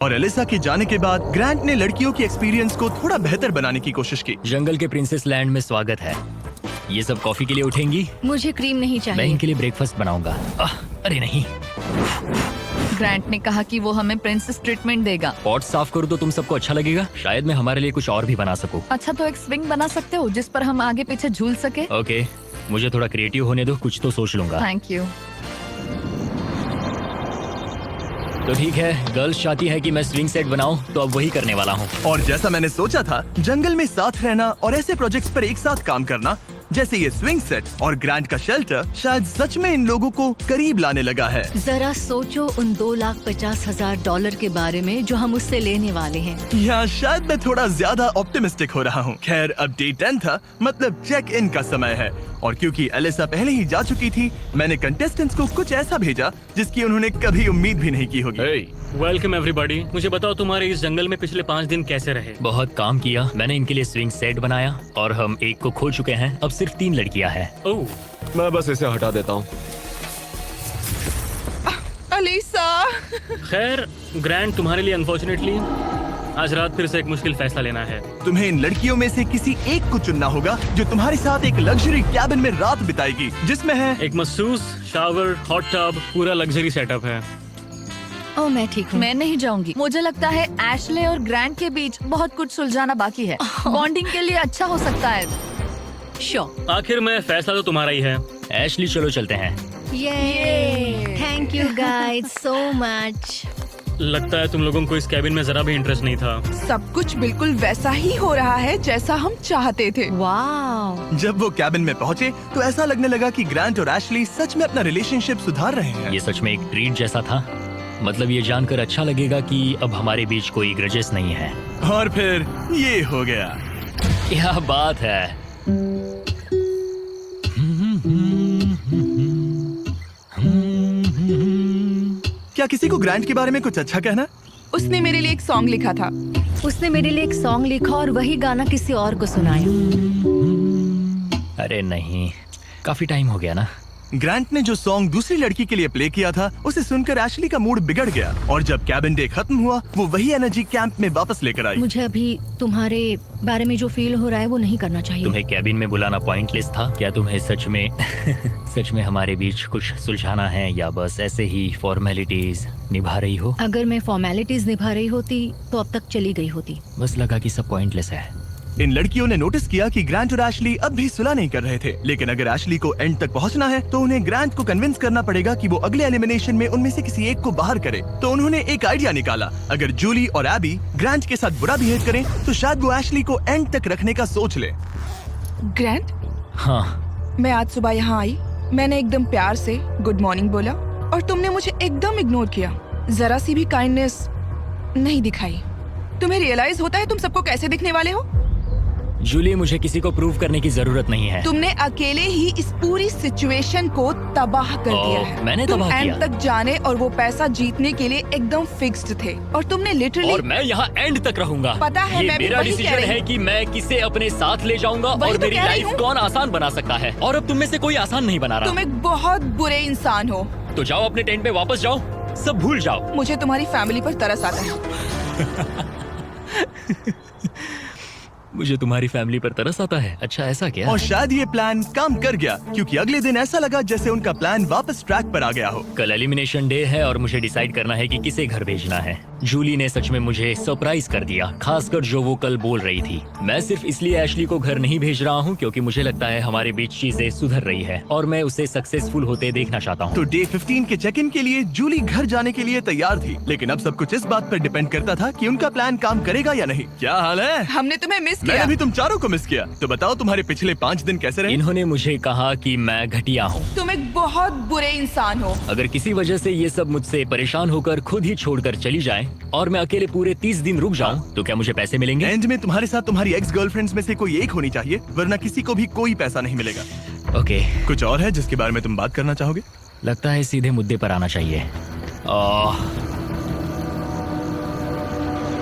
और एलिसा के जाने के बाद ग्रांट ने लड़कियों की एक्सपीरियंस को थोड़ा बेहतर बनाने की कोशिश की। जंगल के प्रिंसेस लैंड में स्वागत है। ये सब कॉफी के लिए उठेंगी? मुझे क्रीम नहीं मैं चाहिए। इनके लिए ब्रेकफास्ट बनाऊंगा। अरे नहीं, ग्रांट ने कहा कि वो हमें प्रिंसेस ट्रीटमेंट देगा। पॉट साफ करूँ तो तुम सबको अच्छा लगेगा। शायद मैं हमारे लिए कुछ और भी बना सकूं। अच्छा, तो एक स्विंग बना सकते हो जिस पर हम आगे पीछे झूल सके। ओके, मुझे थोड़ा क्रिएटिव होने दो, कुछ तो सोच लूंगा। Thank you. तो ठीक है, गर्ल्स चाहती है कि मैं स्विंग सेट बनाऊं, तो अब वही करने वाला हूँ। और जैसा मैंने सोचा था, जंगल में साथ रहना और ऐसे प्रोजेक्ट्स पर एक साथ काम करना जैसे ये स्विंग सेट और ग्रांट का शेल्टर शायद सच में इन लोगों को करीब लाने लगा है। जरा सोचो उन $2,50,000 के बारे में जो हम उससे लेने वाले हैं। या शायद मैं थोड़ा ज्यादा ऑप्टिमिस्टिक हो रहा हूँ। खैर, अब डे 10 था, मतलब चेक इन का समय है। और क्योंकि एलिसा पहले ही जा चुकी थी, मैंने कंटेस्टेंट्स को कुछ ऐसा भेजा जिसकी उन्होंने कभी उम्मीद भी नहीं की होगी। Welcome everybody. मुझे बताओ तुम्हारे इस जंगल में पिछले 5 दिन कैसे रहे? बहुत काम किया। मैंने इनके लिए स्विंग सेट बनाया और हम एक को खो चुके हैं। अब सिर्फ 3 लड़कियां हैं। ओह, मैं बस इसे हटा देता हूँ। अलीसा। खैर ग्रैंड, तुम्हारे लिए अनफॉर्चुनेटली आज रात फिर से एक मुश्किल फैसला लेना है। तुम्हें इन लड़कियों में से किसी एक को चुनना होगा जो तुम्हारे साथ एक लग्जरी कैबिन में रात बिताएगी, जिसमें है एक मसूस, शावर, हॉट टब, पूरा लग्जरी सेटअप है। ओ, मैं ठीक हूँ। मैं नहीं जाऊंगी। मुझे लगता है एशले और ग्रांट के बीच बहुत कुछ सुलझाना बाकी है। बॉन्डिंग के लिए अच्छा हो सकता है। श्योर। आखिर में फैसला तो तुम्हारा ही है। एशली, चलो चलते हैं। ये thank you guys so much. लगता है तुम लोगों को इस कैबिन में जरा भी इंटरेस्ट नहीं था। सब कुछ बिल्कुल वैसा ही हो रहा है जैसा हम चाहते थे। वाओ। जब वो कैबिन में पहुंचे तो ऐसा लगने लगा कि ग्रांट और एशली सच में अपना रिलेशनशिप सुधार रहे हैं। ये सच में एक ट्रीट जैसा था। मतलब ये जानकर अच्छा लगेगा कि अब हमारे बीच कोई ग्रजेस नहीं है। और फिर ये हो गया। क्या बात है। क्या किसी को ग्रांट के बारे में कुछ अच्छा कहना? उसने मेरे लिए एक सॉन्ग लिखा था। उसने मेरे लिए एक सॉन्ग लिखा और वही गाना किसी और को सुनाया। अरे नहीं, काफी टाइम हो गया ना। ग्रांट ने जो सॉन्ग दूसरी लड़की के लिए प्ले किया था, उसे सुनकर एशली का मूड बिगड़ गया और जब कैबिन डे खत्म हुआ, वो वही एनर्जी कैंप में वापस लेकर आई। मुझे अभी तुम्हारे बारे में जो फील हो रहा है वो नहीं करना चाहिए। तुम्हें कैबिन में बुलाना पॉइंटलेस था क्या? तुम्हें सच में सच में हमारे बीच कुछ सुलझाना है या बस ऐसे ही फॉर्मेलिटीज निभा रही हो? अगर मैं फॉर्मेलिटीज निभा रही होती तो अब तक चली गई होती। बस लगा कि सब पॉइंटलेस है। इन लड़कियों ने नोटिस किया कि ग्रांट और एशली अब भी सुलह नहीं कर रहे थे, लेकिन अगर एशली को एंड तक पहुंचना है तो उन्हें ग्रांट को कन्विंस करना पड़ेगा कि वो अगले एलिमिनेशन में उनमें से किसी एक को बाहर करे। तो उन्होंने एक आइडिया निकाला, अगर जूली और एबी ग्रांट के साथ बुरा बिहेव करें तो शायद वो एशली को एंड तक रखने का सोच ले। ग्रैंड, हाँ, मैं आज सुबह यहाँ आई, मैंने एकदम प्यार से गुड मॉर्निंग बोला और तुमने मुझे एकदम इग्नोर किया। जरा सी भी काइंडनेस नहीं दिखाई। तुम्हें रियलाइज होता है तुम सबको कैसे दिखने वाले हो? जूली, मुझे किसी को प्रूव करने की जरूरत नहीं है। तुमने अकेले ही इस पूरी सिचुएशन को तबाह कर दिया है। मैंने तुम तबाह एंड किया? तक जाने और वो पैसा जीतने के लिए एकदम फिक्स्ड थे और तुमने लिटरली। और मैं यहाँ एंड तक रहूंगा। पता है, ये मैं भी मेरा वही कह डिसीजन रही है हूँ। कि मैं किसे अपने साथ ले जाऊंगा वही और तो मेरी कह रही लाइफ हूँ। कौन आसान बना सकता है। और अब तुम में से कोई आसान नहीं बना तुम रहा। एक बहुत बुरे इंसान हो। तो जाओ अपने टेंट में वापस जाओ, सब भूल जाओ। मुझे तुम्हारी फैमिली पर तरस आता है। मुझे तुम्हारी फैमिली पर तरस आता है। अच्छा, ऐसा क्या? और शायद ये प्लान काम कर गया, क्योंकि अगले दिन ऐसा लगा जैसे उनका प्लान वापस ट्रैक पर आ गया हो। कल एलिमिनेशन डे है और मुझे डिसाइड करना है कि किसे घर भेजना है। जूली ने सच में मुझे सरप्राइज कर दिया, खासकर जो वो कल बोल रही थी। मैं सिर्फ इसलिए एशली को घर नहीं भेज रहा हूँ क्योंकि मुझे लगता है हमारे बीच चीजें सुधर रही है और मैं उसे सक्सेसफुल होते देखना चाहता हूँ। तो डे 15 के चेक इन के लिए जूली घर जाने के लिए तैयार थी, लेकिन अब सब कुछ इस बात पर डिपेंड करता था कि उनका प्लान काम करेगा या नहीं। क्या हाल है? हमने तुम्हें मिस मैंने किया। भी तुम चारों को मिस किया। तो बताओ तुम्हारे पिछले 5 दिन कैसे रहे? इन्होंने मुझे कहा कि मैं घटिया हूँ। तुम एक बहुत बुरे इंसान हो। अगर किसी वजह से ये सब मुझसे परेशान होकर खुद ही छोड़कर चली जाएं और मैं अकेले पूरे 30 दिन रुक जाऊं तो क्या मुझे पैसे मिलेंगे? एंड में तुम्हारे साथ तुम्हारी एक्स गर्लफ्रेंड्स में से कोई एक होनी चाहिए, वरना किसी को भी कोई पैसा नहीं मिलेगा। ओके, कुछ और है जिसके बारे में तुम बात करना चाहोगे? लगता है सीधे मुद्दे पर आना चाहिए।